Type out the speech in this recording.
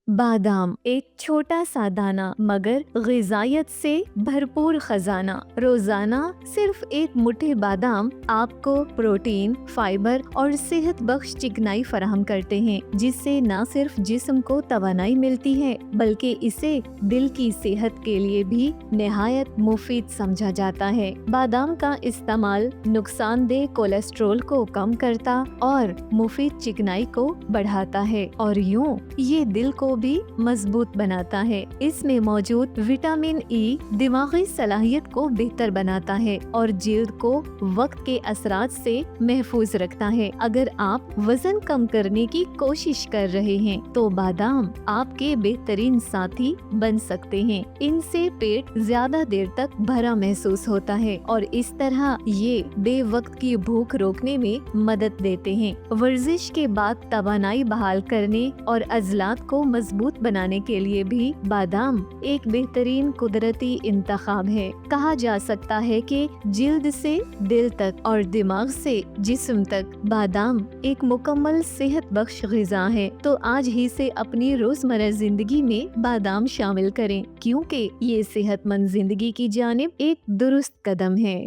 बादाम एक छोटा सा दाना मगर ग़िज़ायत से भरपूर खजाना। रोजाना सिर्फ एक मुट्ठी बादाम आपको प्रोटीन, फाइबर और सेहत बख्श चिकनाई फराहम करते हैं, जिससे न सिर्फ जिस्म को तवानाई मिलती है बल्कि इसे दिल की सेहत के लिए भी निहायत मुफीद समझा जाता है। बादाम का इस्तेमाल नुकसानदेह कोलेस्ट्रोल को कम करता और मुफीद चिकनाई को बढ़ाता है और यूं ये दिल को भी मजबूत बनाता है। इसमें मौजूद विटामिन ई दिमागी सलाहियत को बेहतर बनाता है और जिल्द को वक्त के असरात से महफूज रखता है। अगर आप वजन कम करने की कोशिश कर रहे हैं तो बादाम आपके बेहतरीन साथी बन सकते हैं। इनसे पेट ज्यादा देर तक भरा महसूस होता है और इस तरह ये बेवक्त की भूख रोकने में मदद देते हैं। वर्जिश के बाद तवानाई बहाल करने और अज़लात को मजबूत बनाने के लिए भी बादाम एक बेहतरीन कुदरती इंतखाब है। कहा जा सकता है कि जिल्द से दिल तक और दिमाग से जिस्म तक बादाम एक मुकम्मल सेहत बख्श ग़िज़ा है। तो आज ही से अपनी रोजमर्रा जिंदगी में बादाम शामिल करें, क्योंकि ये सेहतमंद जिंदगी की जानिब एक दुरुस्त कदम है।